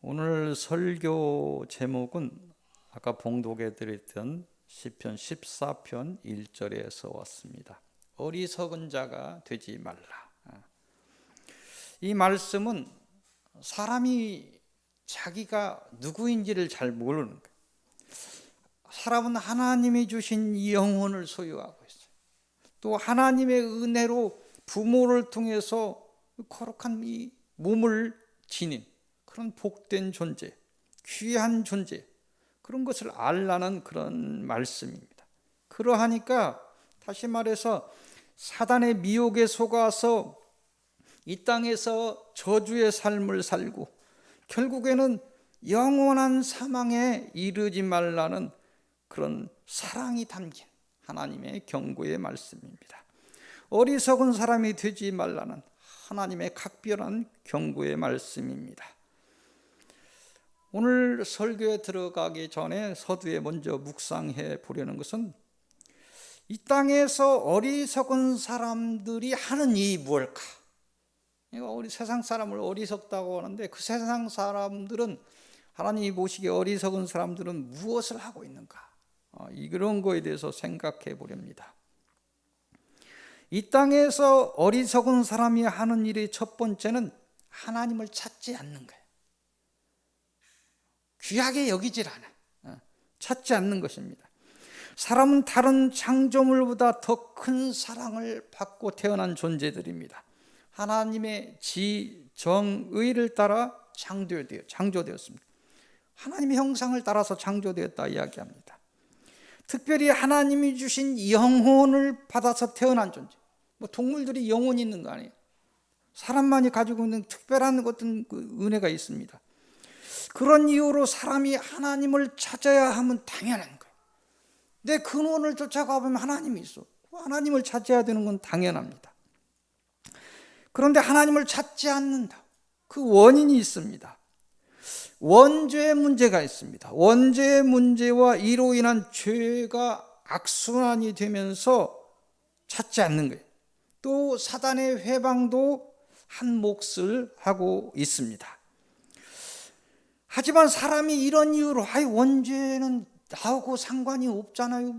오늘 설교 제목은 아까 봉독해 드렸던 시편 14편 1절에서 왔습니다. 어리석은 자가 되지 말라. 이 말씀은 사람이 자기가 누구인지를 잘 모르는 거예요. 사람은 하나님이 주신 이 영혼을 소유하고 있어요. 또 하나님의 은혜로 부모를 통해서 거룩한 이 몸을 지닌 그런 복된 존재, 귀한 존재, 그런 것을 알라는 그런 말씀입니다. 그러하니까 다시 말해서 사단의 미혹에 속아서 이 땅에서 저주의 삶을 살고 결국에는 영원한 사망에 이르지 말라는 그런 사랑이 담긴 하나님의 경고의 말씀입니다. 어리석은 사람이 되지 말라는 하나님의 각별한 경고의 말씀입니다. 오늘 설교에 들어가기 전에 서두에 먼저 묵상해 보려는 것은 이 땅에서 어리석은 사람들이 하는 일이 무엇일까? 우리 세상 사람을 어리석다고 하는데 그 세상 사람들은 하나님이 보시기에 어리석은 사람들은 무엇을 하고 있는가? 이런 거에 대해서 생각해 보렵니다. 이 땅에서 어리석은 사람이 하는 일의 첫 번째는 하나님을 찾지 않는 거예요. 귀하게 여기질 않아. 찾지 않는 것입니다. 사람은 다른 창조물보다 더 큰 사랑을 받고 태어난 존재들입니다. 하나님의 정의를 따라 창조되었습니다. 하나님의 형상을 따라서 창조되었다 이야기합니다. 특별히 하나님이 주신 영혼을 받아서 태어난 존재. 동물들이 영혼이 있는 거 아니에요. 사람만이 가지고 있는 특별한 어떤 은혜가 있습니다. 그런 이유로 사람이 하나님을 찾아야 하면 당연한 거예요. 내 근원을 쫓아가보면 하나님이 있어. 하나님을 찾아야 되는 건 당연합니다. 그런데 하나님을 찾지 않는다. 그 원인이 있습니다. 원죄의 문제가 있습니다. 원죄의 문제와 이로 인한 죄가 악순환이 되면서 찾지 않는 거예요. 또 사단의 회방도 한 몫을 하고 있습니다. 하지만 사람이 이런 이유로 원죄는 나하고 상관이 없잖아요.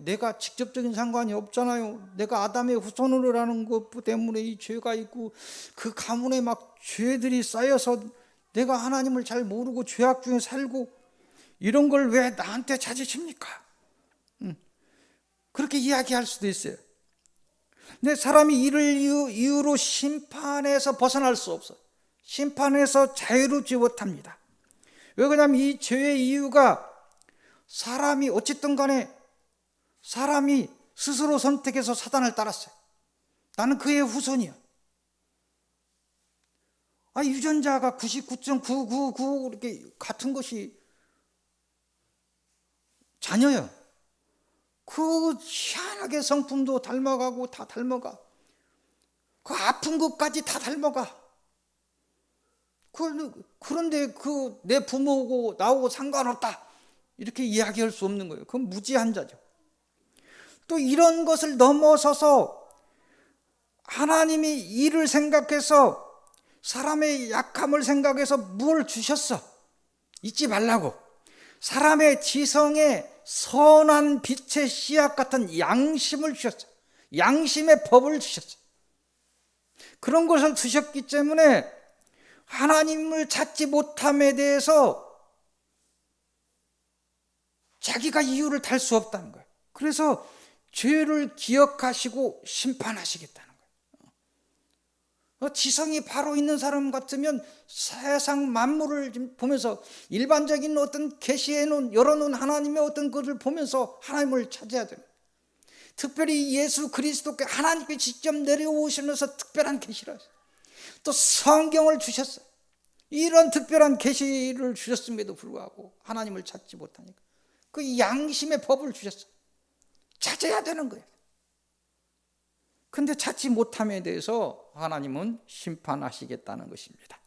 내가 직접적인 상관이 없잖아요. 내가 아담의 후손으로라는 것 때문에 이 죄가 있고 그 가문에 막 죄들이 쌓여서 내가 하나님을 잘 모르고 죄악 중에 살고 이런 걸 왜 나한테 찾으십니까? 그렇게 이야기할 수도 있어요. 근데 사람이 이를 이유로 심판에서 벗어날 수 없어요. 심판에서 자유롭지 못합니다. 왜 그러냐면 이 죄의 이유가 사람이 어쨌든 간에 사람이 스스로 선택해서 사단을 따랐어요. 나는 그의 후손이야. 유전자가 99.999 이렇게 같은 것이 자녀야. 그 희한하게 성품도 닮아가고 다 닮아가. 그 아픈 것까지 다 닮아가. 그런데 내 부모고 나하고 상관없다 이렇게 이야기할 수 없는 거예요. 그건 무지한 자죠. 또 이런 것을 넘어서서 하나님이 이를 생각해서 사람의 약함을 생각해서 뭘 주셨어? 잊지 말라고. 사람의 지성에 선한 빛의 씨앗 같은 양심을 주셨어. 양심의 법을 주셨어. 그런 것을 주셨기 때문에 하나님을 찾지 못함에 대해서 자기가 이유를 달 수 없다는 거예요. 그래서 죄를 기억하시고 심판하시겠다는 거예요. 지성이 바로 있는 사람 같으면 세상 만물을 보면서 일반적인 어떤 계시해 놓은 열어놓은 하나님의 어떤 것을 보면서 하나님을 찾아야 돼요. 특별히 예수 그리스도께 하나님께 직접 내려오시면서 특별한 계시를 하셨어요. 또 성경을 주셨어요. 이런 특별한 계시를 주셨음에도 불구하고 하나님을 찾지 못하니까 그 양심의 법을 주셨어요. 찾아야 되는 거예요. 근데 찾지 못함에 대해서 하나님은 심판하시겠다는 것입니다.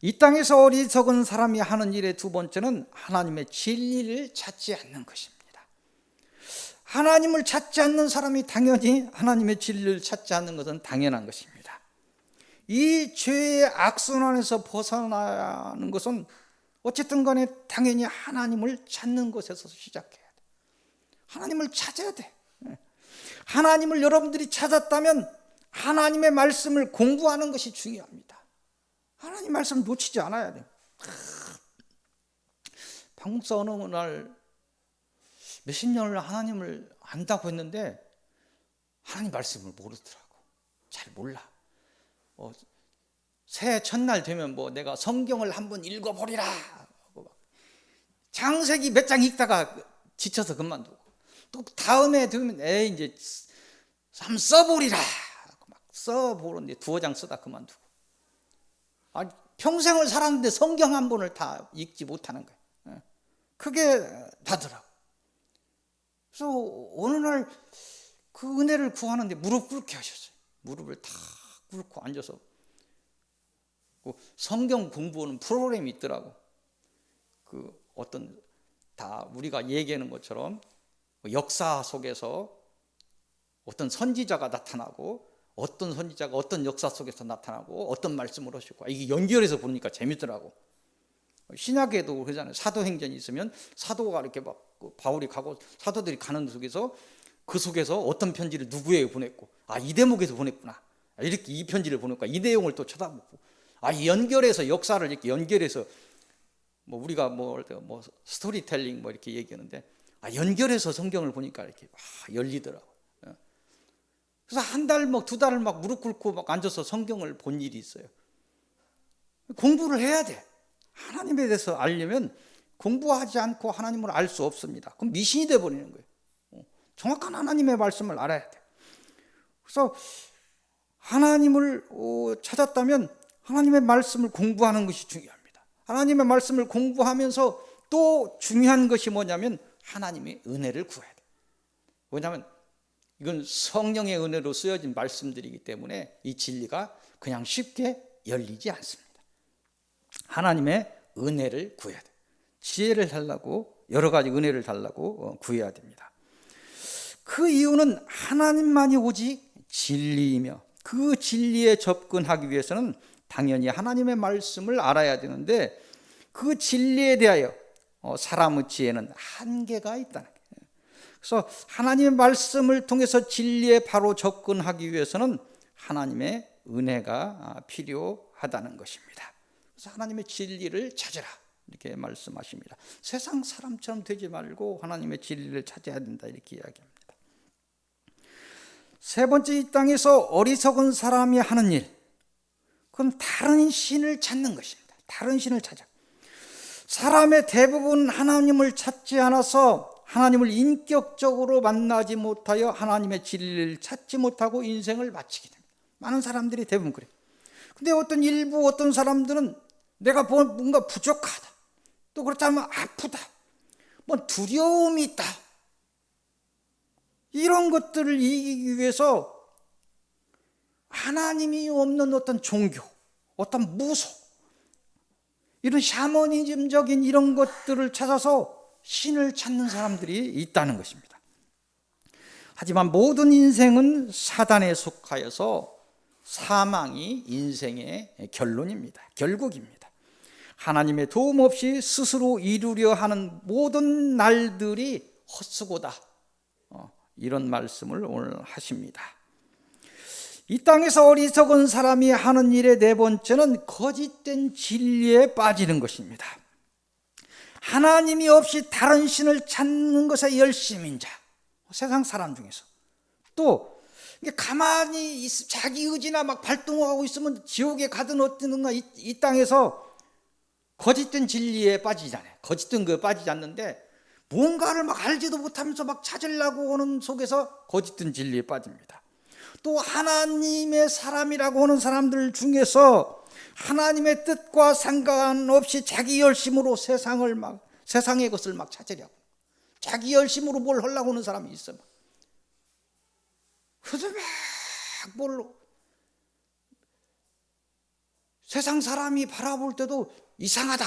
이 땅에서 어리석은 사람이 하는 일의 두 번째는 하나님의 진리를 찾지 않는 것입니다. 하나님을 찾지 않는 사람이 당연히 하나님의 진리를 찾지 않는 것은 당연한 것입니다. 이 죄의 악순환에서 벗어나는 것은 어쨌든 간에 당연히 하나님을 찾는 것에서 시작해야 돼. 하나님을 찾아야 돼. 하나님을 여러분들이 찾았다면 하나님의 말씀을 공부하는 것이 중요합니다. 하나님 말씀을 놓치지 않아야 돼요. 방목사 어느 날 몇십 년을 하나님을 안다고 했는데 하나님 말씀을 모르더라고. 잘 몰라. 새해 첫날 되면 내가 성경을 한번 읽어보리라 하고 창세기 몇 장 읽다가 지쳐서 그만두고, 또 다음에 되면 이제 한번 써보리라 하고 막 써보는데 두어 장 쓰다 그만두고, 평생을 살았는데 성경 한 권을 다 읽지 못하는 거예요. 그게 나더라고. 그래서 어느 날 그 은혜를 구하는데 무릎 꿇게 하셨어요. 무릎을 탁 꿇고 앉아서 성경 공부하는 프로그램이 있더라고. 어떤 다 우리가 얘기하는 것처럼 역사 속에서 어떤 선지자가 나타나고, 어떤 선지자가 어떤 역사 속에서 나타나고 어떤 말씀을 하시고, 이게 연결해서 보니까 재밌더라고. 신약에도 그러잖아요. 사도행전이 있으면 사도가 이렇게 바울이 가고 사도들이 가는 속에서 그 속에서 어떤 편지를 누구에게 보냈고, 이 대목에서 보냈구나, 이렇게 이 편지를 보냈구나, 이 내용을 또 쳐다보고, 연결해서 역사를 이렇게 연결해서 우리가 스토리텔링 이렇게 얘기하는데, 연결해서 성경을 보니까 이렇게 열리더라고. 그래서 한 달 두 달을 무릎 꿇고 앉아서 성경을 본 일이 있어요. 공부를 해야 돼. 하나님에 대해서 알려면 공부하지 않고 하나님을 알 수 없습니다. 그럼 미신이 돼 버리는 거예요. 정확한 하나님의 말씀을 알아야 돼. 그래서 하나님을 찾았다면 하나님의 말씀을 공부하는 것이 중요합니다. 하나님의 말씀을 공부하면서 또 중요한 것이 뭐냐면 하나님의 은혜를 구해야 돼. 왜냐하면 이건 성령의 은혜로 쓰여진 말씀들이기 때문에 이 진리가 그냥 쉽게 열리지 않습니다. 하나님의 은혜를 구해야 돼. 지혜를 달라고, 여러 가지 은혜를 달라고 구해야 됩니다. 그 이유는 하나님만이 오직 진리이며, 그 진리에 접근하기 위해서는 당연히 하나님의 말씀을 알아야 되는데, 그 진리에 대하여 사람의 지혜는 한계가 있다는 거예요. 그래서 하나님의 말씀을 통해서 진리에 바로 접근하기 위해서는 하나님의 은혜가 필요하다는 것입니다. 그래서 하나님의 진리를 찾으라 이렇게 말씀하십니다. 세상 사람처럼 되지 말고 하나님의 진리를 찾아야 된다 이렇게 이야기합니다. 세 번째, 이 땅에서 어리석은 사람이 하는 일, 그건 다른 신을 찾는 것입니다. 다른 신을 찾아. 사람의 대부분 하나님을 찾지 않아서 하나님을 인격적으로 만나지 못하여 하나님의 진리를 찾지 못하고 인생을 마치게 됩니다. 많은 사람들이 대부분 그래요. 근데 어떤 사람들은 내가 뭔가 부족하다, 또 그렇다면 아프다, 두려움이 있다, 이런 것들을 이기기 위해서 하나님이 없는 어떤 종교, 어떤 무속, 이런 샤머니즘적인 이런 것들을 찾아서 신을 찾는 사람들이 있다는 것입니다. 하지만 모든 인생은 사단에 속하여서 사망이 인생의 결론입니다. 결국입니다. 하나님의 도움 없이 스스로 이루려 하는 모든 날들이 헛수고다, 이런 말씀을 오늘 하십니다. 이 땅에서 어리석은 사람이 하는 일의 네 번째는 거짓된 진리에 빠지는 것입니다. 하나님이 없이 다른 신을 찾는 것에 열심인 자, 세상 사람 중에서 또 가만히 자기 의지나 발동하고 있으면 지옥에 가든 어디든가 이 땅에서 거짓된 진리에 빠지잖아요. 거짓된 거에 빠지지 않는데 뭔가를 알지도 못하면서 찾으려고 하는 속에서 거짓된 진리에 빠집니다. 또 하나님의 사람이라고 하는 사람들 중에서 하나님의 뜻과 상관없이 자기 열심으로 세상의 것을 찾으려고, 자기 열심으로 뭘 하려고 하는 사람이 있어. 그래서 세상 사람이 바라볼 때도 이상하다,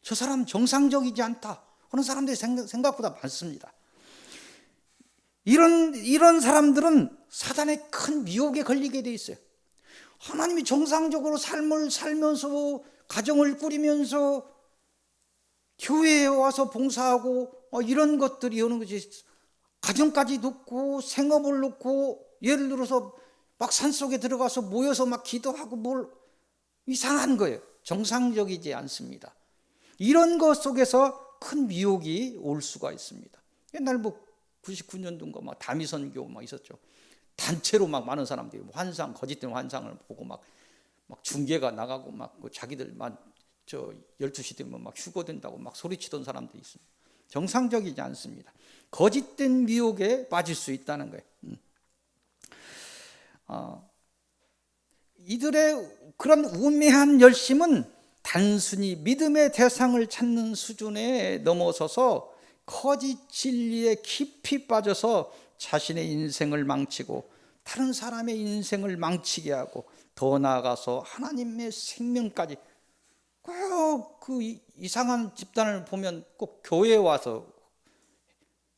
저 사람 정상적이지 않다 하는 사람들이 생각보다 많습니다. 이런 사람들은 사단의 큰 미혹에 걸리게 돼 있어요. 하나님이 정상적으로 삶을 살면서 가정을 꾸리면서 교회에 와서 봉사하고 이런 것들이 오는 것이 가정까지 놓고 생업을 놓고 예를 들어서 막 산속에 들어가서 모여서 막 기도하고 뭘 이상한 거예요. 정상적이지 않습니다. 이런 것 속에서 큰 미혹이 올 수가 있습니다. 옛날 뭐 99년도인가 막 다미선교 막 있었죠. 단체로 막 많은 사람들이 환상, 거짓된 환상을 보고 막 중계가 나가고 막 자기들 저 12시 되면 막 휴거된다고 막 소리치던 사람들이 있습니다. 정상적이지 않습니다. 거짓된 미혹에 빠질 수 있다는 거예요. 이들의 그런 우매한 열심은 단순히 믿음의 대상을 찾는 수준에 넘어서서 거짓 진리에 깊이 빠져서 자신의 인생을 망치고 다른 사람의 인생을 망치게 하고 더 나아가서 하나님의 생명까지 꼭 그 이상한 집단을 보면 꼭 교회에 와서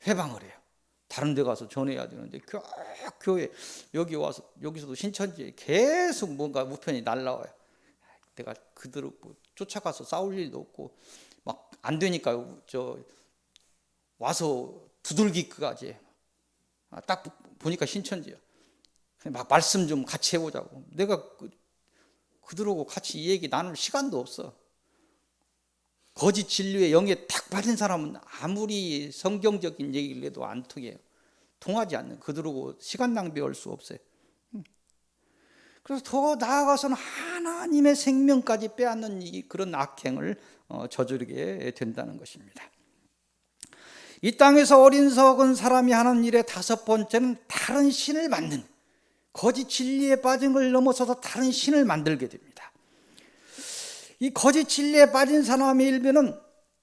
회방을 해요. 다른 데 가서 전해야 되는데 교회 여기 와서 여기서도 신천지에 계속 뭔가 우편이 날라와요. 내가 그대로 뭐 쫓아가서 싸울 일도 없고 막 안 되니까 저 와서 두들기까지 딱 보니까 신천지야. 막 말씀 좀 같이 해보자고. 내가 그들하고 같이 이 얘기 나눌 시간도 없어. 거짓 진리의 영에 탁 빠진 사람은 아무리 성경적인 얘기를 해도 안 통해요. 통하지 않는 그들하고 시간 낭비할 수 없어요. 그래서 더 나아가서는 하나님의 생명까지 빼앗는 그런 악행을 저지르게 된다는 것입니다. 이 땅에서 어리석은 사람이 하는 일의 다섯 번째는 다른 신을 만든, 거짓 진리에 빠진 걸 넘어서서 다른 신을 만들게 됩니다. 이 거짓 진리에 빠진 사람의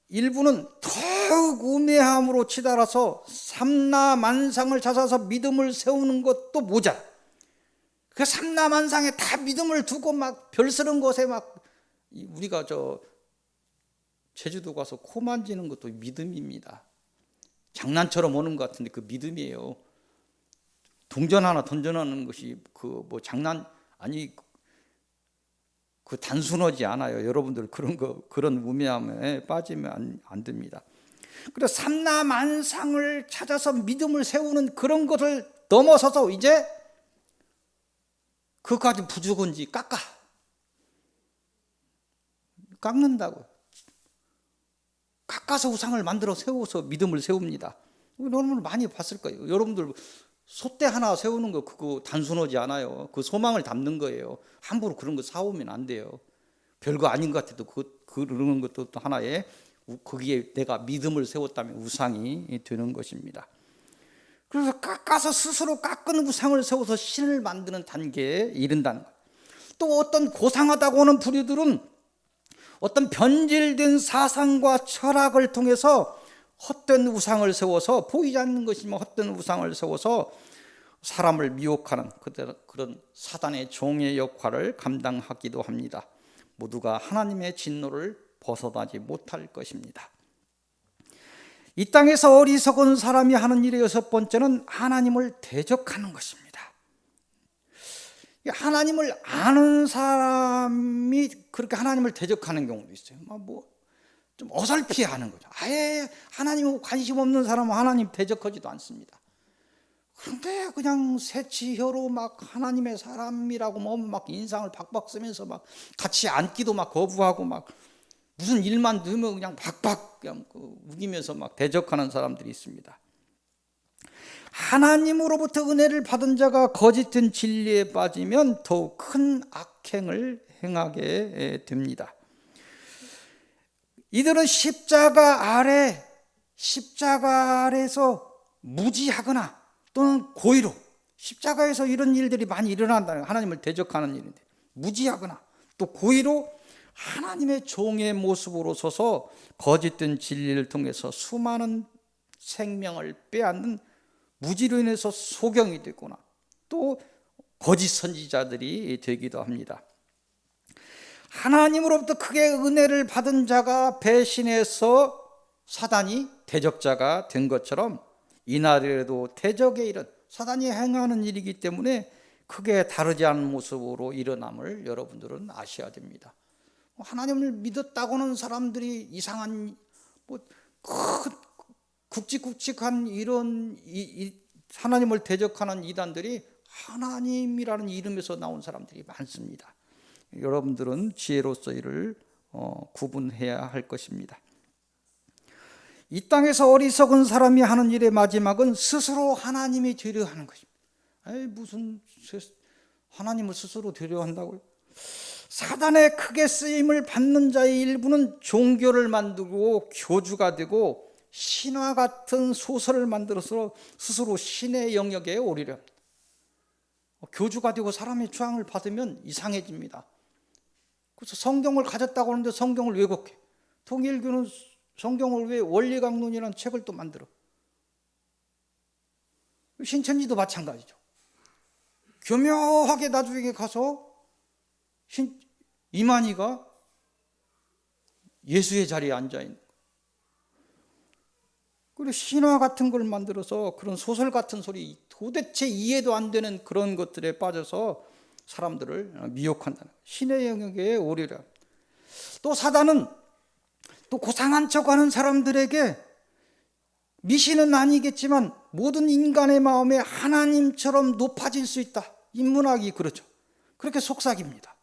일부는 더욱 우매함으로 치달아서 삼라만상을 찾아서 믿음을 세우는 것도 모자라. 그 삼라만상에 다 믿음을 두고 막 별스런 곳에 막 우리가 저 제주도 가서 코 만지는 것도 믿음입니다. 장난처럼 오는 것 같은데 그 믿음이에요. 동전 하나 던져놓는 것이 그 뭐 장난 아니 그 단순하지 않아요. 여러분들 그런 우매함에 빠지면 안 됩니다. 그래서 삼라만상을 찾아서 믿음을 세우는 그런 것을 넘어서서 이제 그것까지 부족한지 깎는다고. 깎아서 우상을 만들어 세워서 믿음을 세웁니다. 여러분들 많이 봤을 거예요. 여러분들 솥대 하나 세우는 거 그거 단순하지 않아요. 그 소망을 담는 거예요. 함부로 그런 거 사오면 안 돼요. 별거 아닌 것 같아도 그런 것도 또 하나의 거기에 내가 믿음을 세웠다면 우상이 되는 것입니다. 그래서 깎아서 스스로 깎은 우상을 세워서 신을 만드는 단계에 이른다는 거예요. 또 어떤 고상하다고 하는 부류들은 어떤 변질된 사상과 철학을 통해서 헛된 우상을 세워서 보이지 않는 것이지만 헛된 우상을 세워서 사람을 미혹하는 그런 사단의 종의 역할을 감당하기도 합니다. 모두가 하나님의 진노를 벗어나지 못할 것입니다. 이 땅에서 어리석은 사람이 하는 일의 여섯 번째는 하나님을 대적하는 것입니다. 하나님을 아는 사람이 그렇게 하나님을 대적하는 경우도 있어요. 좀 어설피 하는 거죠. 아예 하나님하고 관심 없는 사람은 하나님 대적하지도 않습니다. 그런데 그냥 새치혀로 막 하나님의 사람이라고 막 인상을 박박 쓰면서 막 같이 앉기도 막 거부하고 막 무슨 일만 넣으면 그냥 박박 그냥 우기면서 막 대적하는 사람들이 있습니다. 하나님으로부터 은혜를 받은 자가 거짓된 진리에 빠지면 더욱 큰 악행을 행하게 됩니다. 이들은 십자가 아래에서 무지하거나 또는 고의로 십자가에서 이런 일들이 많이 일어난다는 거예요. 하나님을 대적하는 일인데 무지하거나 또 고의로 하나님의 종의 모습으로 서서 거짓된 진리를 통해서 수많은 생명을 빼앗는 무지로 인해서 소경이 되거나 또 거짓 선지자들이 되기도 합니다. 하나님으로부터 크게 은혜를 받은 자가 배신해서 사단이 대적자가 된 것처럼 이날에도 대적의 일은 사단이 행하는 일이기 때문에 크게 다르지 않은 모습으로 일어남을 여러분들은 아셔야 됩니다. 하나님을 믿었다고는 사람들이 이상한 큰 굵직굵직한 이런 하나님을 대적하는 이단들이 하나님이라는 이름에서 나온 사람들이 많습니다. 여러분들은 지혜로서 이를 구분해야 할 것입니다. 이 땅에서 어리석은 사람이 하는 일의 마지막은 스스로 하나님이 되려 하는 것입니다. 에이, 무슨 하나님을 스스로 되려 한다고요? 사단의 크게 쓰임을 받는 자의 일부는 종교를 만들고 교주가 되고 신화 같은 소설을 만들어서 스스로 신의 영역에 오르려 합니다. 교주가 되고 사람의 주장을 받으면 이상해집니다. 그래서 성경을 가졌다고 하는데 성경을 왜곡해. 통일교는 성경을 왜 원리강론이라는 책을 또 만들어. 신천지도 마찬가지죠. 교묘하게 나중에 가서 이만희가 예수의 자리에 앉아있는 거예요. 그리고 신화 같은 걸 만들어서 그런 소설 같은 소리, 도대체 이해도 안 되는 그런 것들에 빠져서 사람들을 미혹한다는 거예요. 신의 영역에 오르려. 또 사단은 또 고상한 척하는 사람들에게 미신은 아니겠지만 모든 인간의 마음에 하나님처럼 높아질 수 있다. 인문학이 그렇죠. 그렇게 속삭입니다.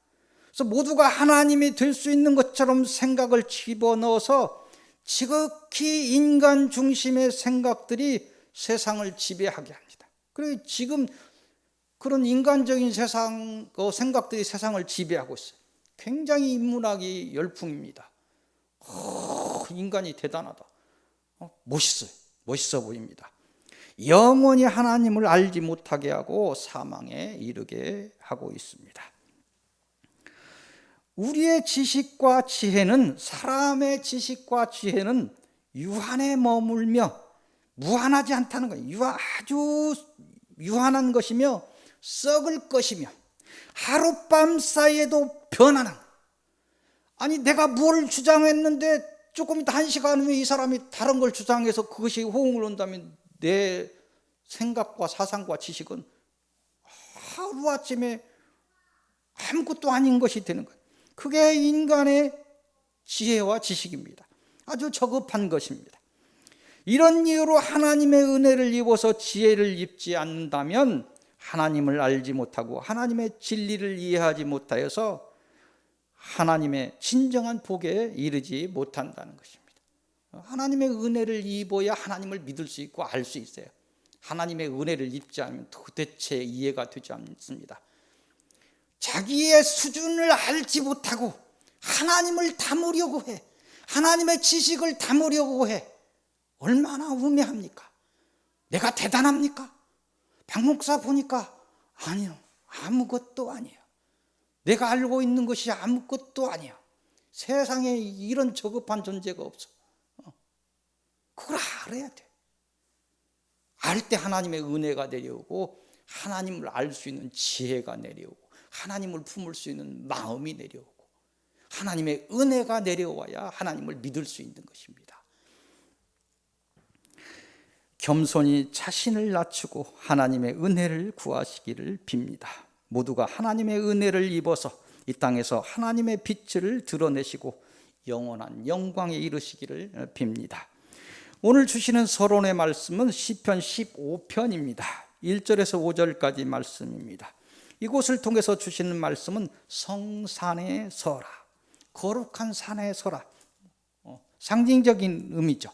그래서 모두가 하나님이 될 수 있는 것처럼 생각을 집어넣어서 지극히 인간 중심의 생각들이 세상을 지배하게 합니다. 그리고 지금 그런 인간적인 생각들이 세상을 지배하고 있어요. 굉장히 인문학이 열풍입니다. 인간이 대단하다. 멋있어 보입니다. 영원히 하나님을 알지 못하게 하고 사망에 이르게 하고 있습니다. 우리의 지식과 지혜는, 사람의 지식과 지혜는 유한에 머물며 무한하지 않다는 거예요. 아주 유한한 것이며 썩을 것이며 하룻밤 사이에도 변하는. 아니, 내가 뭘 주장했는데 조금 이따 1시간 후에 이 사람이 다른 걸 주장해서 그것이 호응을 온다면 내 생각과 사상과 지식은 하루아침에 아무것도 아닌 것이 되는 거예요. 그게 인간의 지혜와 지식입니다. 아주 저급한 것입니다. 이런 이유로 하나님의 은혜를 입어서 지혜를 입지 않는다면 하나님을 알지 못하고 하나님의 진리를 이해하지 못하여서 하나님의 진정한 복에 이르지 못한다는 것입니다. 하나님의 은혜를 입어야 하나님을 믿을 수 있고 알 수 있어요. 하나님의 은혜를 입지 않으면 도대체 이해가 되지 않습니다. 자기의 수준을 알지 못하고 하나님을 담으려고 해. 하나님의 지식을 담으려고 해. 얼마나 우매합니까? 내가 대단합니까? 박 목사 보니까 아니요, 아무것도 아니에요. 내가 알고 있는 것이 아무것도 아니야. 세상에 이런 저급한 존재가 없어. 그걸 알아야 돼. 알 때 하나님의 은혜가 내려오고 하나님을 알 수 있는 지혜가 내려오고 하나님을 품을 수 있는 마음이 내려오고 하나님의 은혜가 내려와야 하나님을 믿을 수 있는 것입니다. 겸손히 자신을 낮추고 하나님의 은혜를 구하시기를 빕니다. 모두가 하나님의 은혜를 입어서 이 땅에서 하나님의 빛을 드러내시고 영원한 영광에 이르시기를 빕니다. 오늘 주시는 서론의 말씀은 시편 15편입니다. 1절에서 5절까지 말씀입니다. 이곳을 통해서 주시는 말씀은 성산에 서라, 거룩한 산에 서라, 상징적인 의미죠.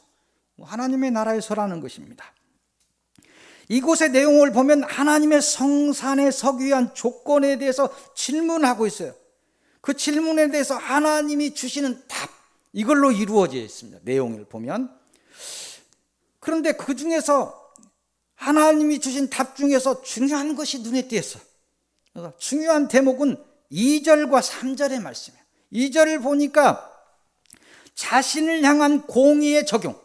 하나님의 나라에 서라는 것입니다. 이곳의 내용을 보면 하나님의 성산에 서기 위한 조건에 대해서 질문하고 있어요. 그 질문에 대해서 하나님이 주시는 답, 이걸로 이루어져 있습니다. 내용을 보면. 그런데 그 중에서 하나님이 주신 답 중에서 중요한 것이 눈에 띄었어. 중요한 대목은 2절과 3절의 말씀이에요. 2절을 보니까 자신을 향한 공의의 적용,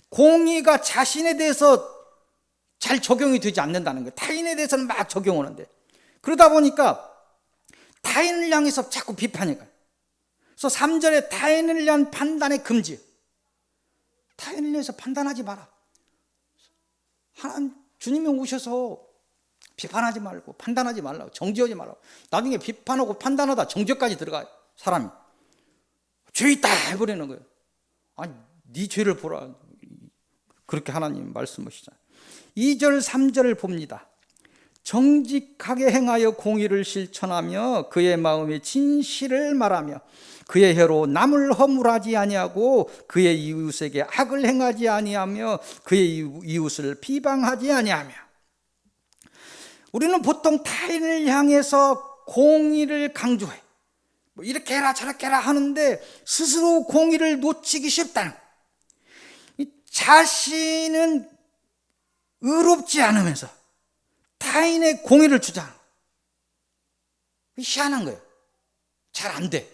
공의가 자신에 대해서 잘 적용이 되지 않는다는 거예요. 타인에 대해서는 막 적용하는데 그러다 보니까 타인을 향해서 자꾸 비판이 가요. 그래서 3절에 타인을 위한 판단의 금지, 타인을 위해서 판단하지 마라. 하나님, 주님이 오셔서 비판하지 말고 판단하지 말라고, 정죄하지 말라고. 나중에 비판하고 판단하다 정죄까지 들어가요. 사람이 죄 있다 해버리는 거예요. 아니 네 죄를 보라, 그렇게 하나님 말씀하시잖아요. 2절 3절을 봅니다. 정직하게 행하여 공의를 실천하며 그의 마음에 진실을 말하며 그의 혀로 남을 허물하지 아니하고 그의 이웃에게 악을 행하지 아니하며 그의 이웃을 비방하지 아니하며. 우리는 보통 타인을 향해서 공의를 강조해. 뭐 이렇게 해라 저렇게 해라 하는데 스스로 공의를 놓치기 쉽다는 거예요. 자신은 의롭지 않으면서 타인의 공의를 주장하는 거예요. 희한한 거예요. 잘 안 돼.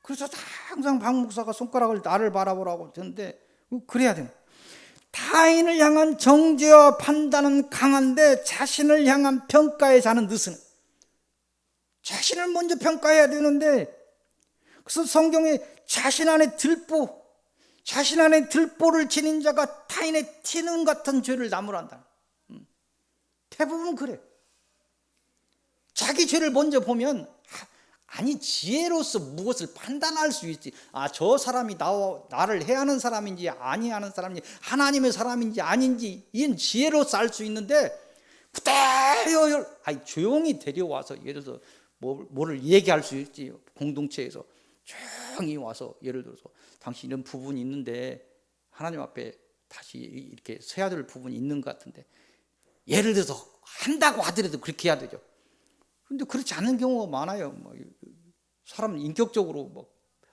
그래서 항상 박 목사가 손가락을 나를 바라보라고 하는데 그래야 돼요. 타인을 향한 정죄와 판단은 강한데 자신을 향한 평가의 자는 느슨해. 자신을 먼저 평가해야 되는데, 그래서 성경에 자신 안에 들보를 지닌 자가 타인의 티는 같은 죄를 나무란다. 대부분 그래. 자기 죄를 먼저 보면 아니 지혜로서 무엇을 판단할 수 있지. 저 사람이 나를 해하는 사람인지 아니하는 사람인지 하나님의 사람인지 아닌지 이건 지혜로서 알 수 있는데 그대로 조용히 데려와서 예를 들어서 뭐를 얘기할 수 있지. 공동체에서 조용히 와서 예를 들어서 당신 이런 부분이 있는데 하나님 앞에 다시 이렇게 서야 될 부분이 있는 것 같은데, 예를 들어서 한다고 하더라도 그렇게 해야 되죠. 근데 그렇지 않은 경우가 많아요. 사람은 인격적으로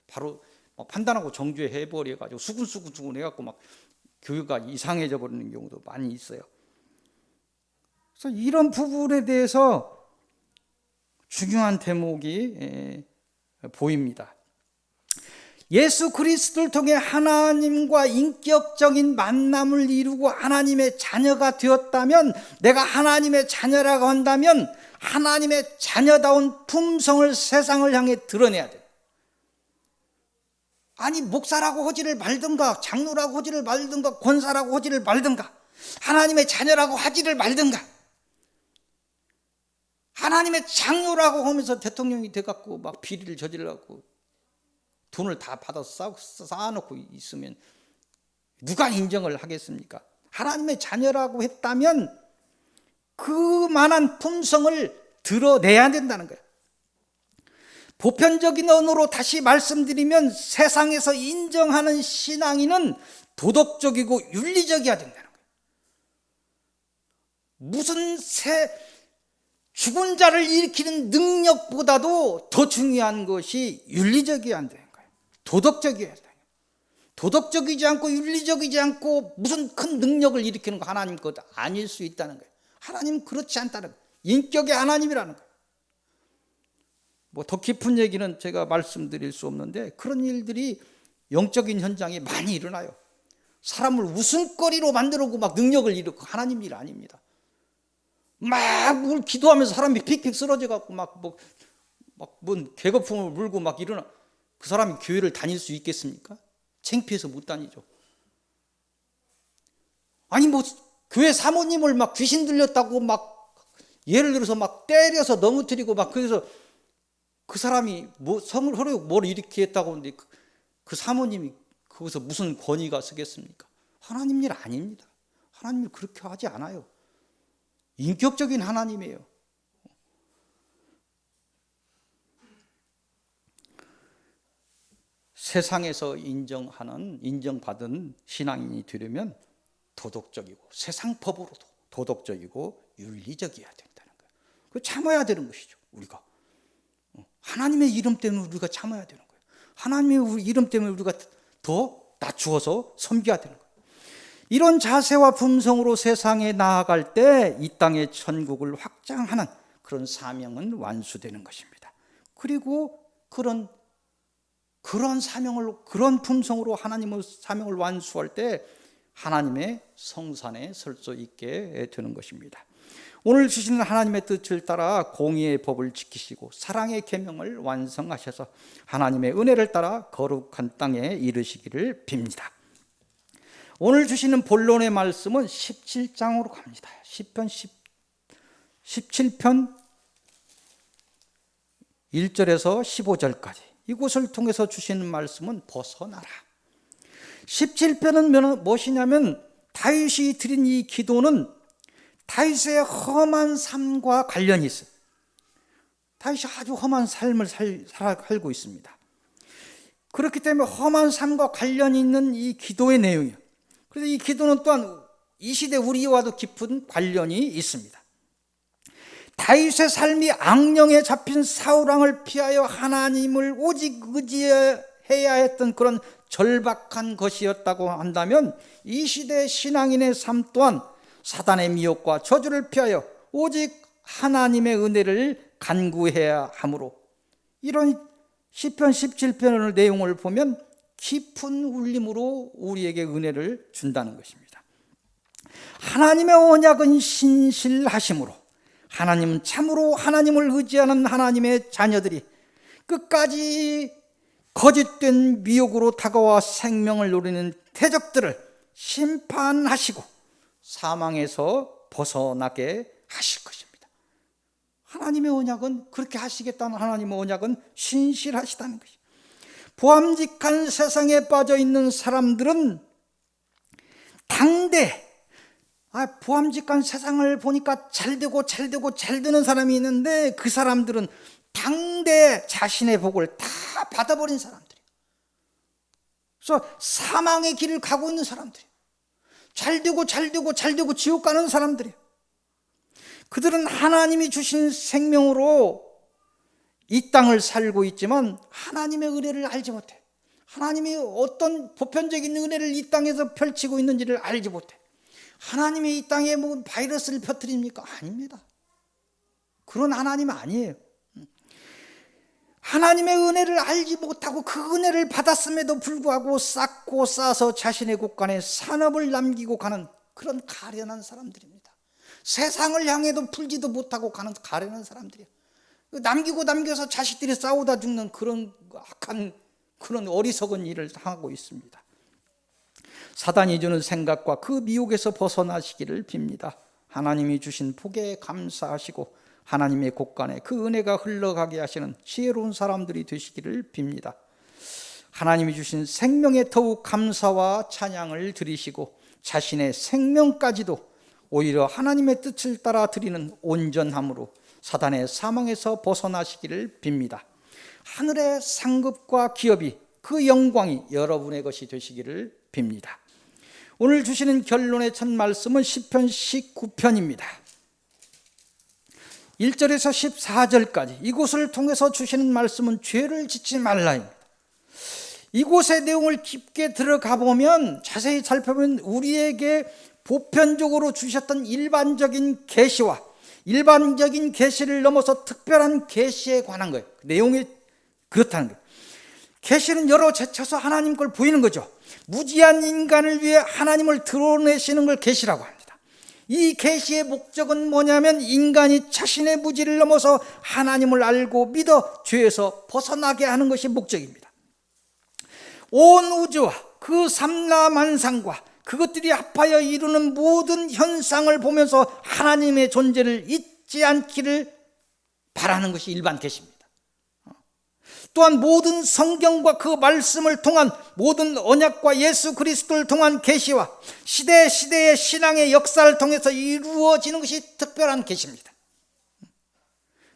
바로 판단하고 정죄해버려가지고 수근수근 해갖고 교회가 이상해져 버리는 경우도 많이 있어요. 그래서 이런 부분에 대해서 중요한 대목이 보입니다. 예수 그리스도를 통해 하나님과 인격적인 만남을 이루고 하나님의 자녀가 되었다면, 내가 하나님의 자녀라고 한다면 하나님의 자녀다운 품성을 세상을 향해 드러내야 돼요. 아니 목사라고 하지를 말든가 장로라고 하지를 말든가 권사라고 하지를 말든가 하나님의 자녀라고 하지를 말든가, 하나님의 장로라고 하면서 대통령이 돼갖고 비리를 저질러갖고 돈을 다 받아서 쌓아놓고 있으면 누가 인정을 하겠습니까? 하나님의 자녀라고 했다면 그만한 품성을 드러내야 된다는 거예요. 보편적인 언어로 다시 말씀드리면 세상에서 인정하는 신앙인은 도덕적이고 윤리적이어야 된다는 거예요. 무슨 죽은 자를 일으키는 능력보다도 더 중요한 것이 윤리적이어야 한다는 거예요. 도덕적이어야 돼요. 도덕적이지 않고 윤리적이지 않고 무슨 큰 능력을 일으키는 거 하나님 것 아닐 수 있다는 거예요. 하나님은 그렇지 않다는 거예요. 인격의 하나님이라는 거예요. 더 깊은 얘기는 제가 말씀드릴 수 없는데 그런 일들이 영적인 현장에 많이 일어나요. 사람을 웃음거리로 만들고 능력을 일으키고 하나님 일 아닙니다. 뭘 기도하면서 사람이 픽픽 쓰러져 갖고 뭔 괴거품을 물고 일어나. 그 사람이 교회를 다닐 수 있겠습니까? 창피해서 못 다니죠. 아니 교회 사모님을 귀신 들렸다고 예를 들어서 때려서 넘어뜨리고 그래서 그 사람이 서로 뭘 이렇게 했다고 하는데 그 사모님이 거기서 무슨 권위가 쓰겠습니까? 하나님 일 아닙니다. 하나님 일 그렇게 하지 않아요. 인격적인 하나님이에요. 세상에서 인정받은 신앙인이 되려면 도덕적이고 세상 법으로도 도덕적이고 윤리적이어야 된다는 거예요. 그 참아야 되는 것이죠. 우리가 하나님의 이름 때문에 우리가 참아야 되는 거예요. 하나님의 이름 때문에 우리가 더 낮추어서 섬겨야 되는 거예요. 이런 자세와 품성으로 세상에 나아갈 때 이 땅의 천국을 확장하는 그런 사명은 완수되는 것입니다. 그리고 그런 사명을, 그런 품성으로 하나님의 사명을 완수할 때 하나님의 성산에 설 수 있게 되는 것입니다. 오늘 주시는 하나님의 뜻을 따라 공의의 법을 지키시고 사랑의 계명을 완성하셔서 하나님의 은혜를 따라 거룩한 땅에 이르시기를 빕니다. 오늘 주시는 본론의 말씀은 17장으로 갑니다. 시편 17편 1절에서 15절까지 이곳을 통해서 주시는 말씀은 벗어나라. 17편은 무엇이냐면 다윗이 드린 이 기도는 다윗의 험한 삶과 관련이 있어요. 다윗이 아주 험한 삶을 살고 있습니다. 그렇기 때문에 험한 삶과 관련이 있는 이 기도의 내용이에요. 그래서 이 기도는 또한 이 시대 우리와도 깊은 관련이 있습니다. 다윗의 삶이 악령에 잡힌 사울왕을 피하여 하나님을 오직 의지해야 했던 그런 절박한 것이었다고 한다면 이 시대 신앙인의 삶 또한 사단의 미혹과 저주를 피하여 오직 하나님의 은혜를 간구해야 하므로 이런 시편 17편의 내용을 보면 깊은 울림으로 우리에게 은혜를 준다는 것입니다. 하나님의 언약은 신실하심으로 하나님은 참으로 하나님을 의지하는 하나님의 자녀들이 끝까지 거짓된 미혹으로 다가와 생명을 노리는 대적들을 심판하시고 사망에서 벗어나게 하실 것입니다. 하나님의 언약은 그렇게 하시겠다는 하나님의 언약은 신실하시다는 것이죠. 보암직한 세상에 빠져 있는 사람들은 당대 보암직한 세상을 보니까 잘 되는 사람이 있는데 그 사람들은 당대 자신의 복을 다 받아버린 사람들이에요. 그래서 사망의 길을 가고 있는 사람들이에요. 잘 되고 지옥 가는 사람들이에요. 그들은 하나님이 주신 생명으로 이 땅을 살고 있지만 하나님의 은혜를 알지 못해. 하나님이 어떤 보편적인 은혜를 이 땅에서 펼치고 있는지를 알지 못해. 하나님이 이 땅에 뭐 바이러스를 퍼뜨립니까? 아닙니다. 그런 하나님 아니에요. 하나님의 은혜를 알지 못하고 그 은혜를 받았음에도 불구하고 쌓고 쌓아서 자신의 곳간에 산업을 남기고 가는 그런 가련한 사람들입니다. 세상을 향해도 풀지도 못하고 가는 가련한 사람들이에요. 남겨서 자식들이 싸우다 죽는 그런 악한 그런 어리석은 일을 하고 있습니다. 사단이 주는 생각과 그 미혹에서 벗어나시기를 빕니다. 하나님이 주신 복에 감사하시고 하나님의 곳간에 그 은혜가 흘러가게 하시는 지혜로운 사람들이 되시기를 빕니다. 하나님이 주신 생명에 더욱 감사와 찬양을 드리시고 자신의 생명까지도 오히려 하나님의 뜻을 따라 드리는 온전함으로 사단의 사망에서 벗어나시기를 빕니다. 하늘의 상급과 기업이 그 영광이 여러분의 것이 되시기를 빕니다. 오늘 주시는 결론의 첫 말씀은 시편 19편입니다. 1절에서 14절까지 이곳을 통해서 주시는 말씀은 죄를 짓지 말라입니다. 이곳의 내용을 깊게 들어가 보면 자세히 살펴보면 우리에게 보편적으로 주셨던 일반적인 계시와 일반적인 계시를 넘어서 특별한 계시에 관한 거예요. 내용이 그렇다는 거예요. 계시는 여러 제쳐서 하나님 걸 보이는 거죠. 무지한 인간을 위해 하나님을 드러내시는 걸 계시라고 합니다. 이 계시의 목적은 뭐냐면 인간이 자신의 무지를 넘어서 하나님을 알고 믿어 죄에서 벗어나게 하는 것이 목적입니다. 온 우주와 그 삼라만상과 그것들이 합하여 이루는 모든 현상을 보면서 하나님의 존재를 잊지 않기를 바라는 것이 일반 계시입니다. 또한 모든 성경과 그 말씀을 통한 모든 언약과 예수 그리스도를 통한 계시와 시대의 신앙의 역사를 통해서 이루어지는 것이 특별한 계시입니다.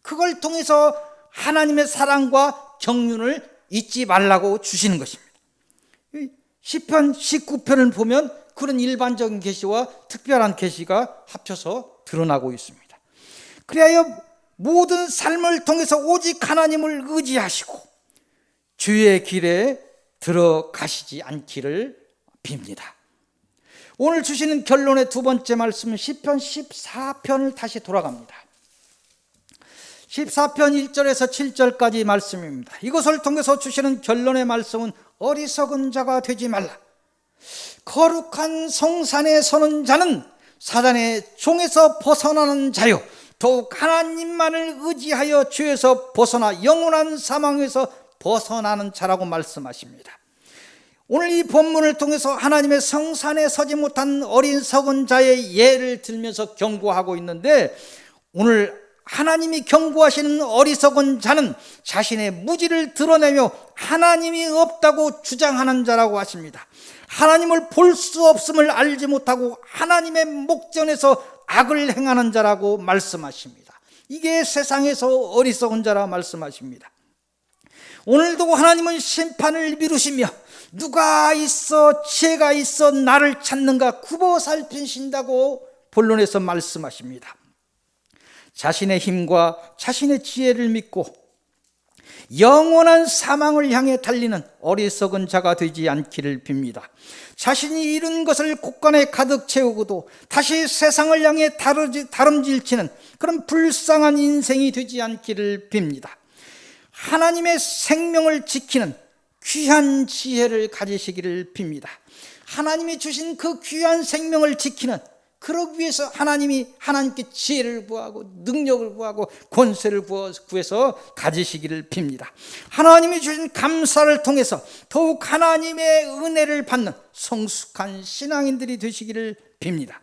그걸 통해서 하나님의 사랑과 경륜을 잊지 말라고 주시는 것입니다. 시편 19편을 보면 그런 일반적인 계시와 특별한 계시가 합쳐서 드러나고 있습니다. 그리하여 모든 삶을 통해서 오직 하나님을 의지하시고 주의 길에 들어가시지 않기를 빕니다. 오늘 주시는 결론의 두 번째 말씀은 시편 14편을 다시 돌아갑니다. 14편 1절에서 7절까지 말씀입니다. 이것을 통해서 주시는 결론의 말씀은 어리석은 자가 되지 말라. 거룩한 성산에 서는 자는 사단의 종에서 벗어나는 자요 더욱 하나님만을 의지하여 죄에서 벗어나 영원한 사망에서 벗어나는 자라고 말씀하십니다. 오늘 이 본문을 통해서 하나님의 성산에 서지 못한 어리석은 자의 예를 들면서 경고하고 있는데 오늘 하나님이 경고하시는 어리석은 자는 자신의 무지를 드러내며 하나님이 없다고 주장하는 자라고 하십니다. 하나님을 볼 수 없음을 알지 못하고 하나님의 목전에서 악을 행하는 자라고 말씀하십니다. 이게 세상에서 어리석은 자라 말씀하십니다. 오늘도 하나님은 심판을 미루시며 누가 있어 지혜가 있어 나를 찾는가 굽어 살피신다고 본론에서 말씀하십니다. 자신의 힘과 자신의 지혜를 믿고 영원한 사망을 향해 달리는 어리석은 자가 되지 않기를 빕니다. 자신이 이룬 것을 곳간에 가득 채우고도 다시 세상을 향해 다름질치는 그런 불쌍한 인생이 되지 않기를 빕니다. 하나님의 생명을 지키는 귀한 지혜를 가지시기를 빕니다. 하나님이 주신 그 귀한 생명을 지키는, 그러기 위해서 하나님께 지혜를 구하고 능력을 구하고 권세를 구해서 가지시기를 빕니다. 하나님이 주신 감사를 통해서 더욱 하나님의 은혜를 받는 성숙한 신앙인들이 되시기를 빕니다.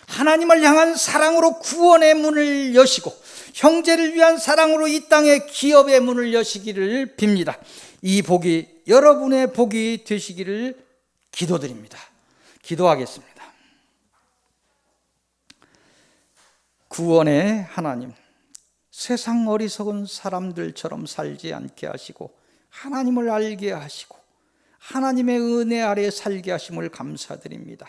하나님을 향한 사랑으로 구원의 문을 여시고 형제를 위한 사랑으로 이 땅의 기업의 문을 여시기를 빕니다. 이 복이 여러분의 복이 되시기를 기도드립니다. 기도하겠습니다. 구원의 하나님, 세상 어리석은 사람들처럼 살지 않게 하시고 하나님을 알게 하시고 하나님의 은혜 아래 살게 하심을 감사드립니다.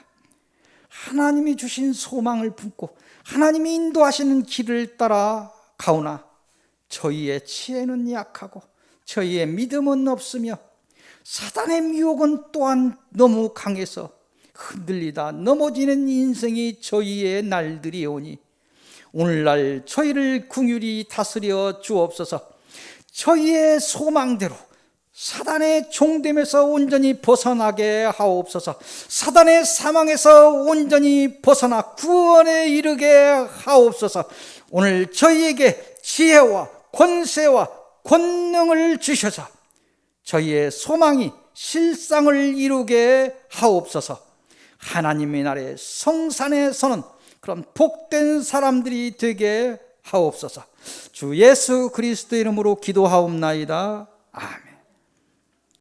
하나님이 주신 소망을 품고 하나님이 인도하시는 길을 따라 가오나 저희의 지혜는 약하고 저희의 믿음은 없으며 사단의 미혹은 또한 너무 강해서 흔들리다 넘어지는 인생이 저희의 날들이 오니 오늘날 저희를 긍휼히 다스려 주옵소서. 저희의 소망대로 사단의 종됨에서 온전히 벗어나게 하옵소서. 사단의 사망에서 온전히 벗어나 구원에 이르게 하옵소서. 오늘 저희에게 지혜와 권세와 권능을 주셔서 저희의 소망이 실상을 이루게 하옵소서. 하나님의 나라의 성산에 서는 그런 복된 사람들이 되게 하옵소서. 주 예수 그리스도 이름으로 기도하옵나이다. 아멘.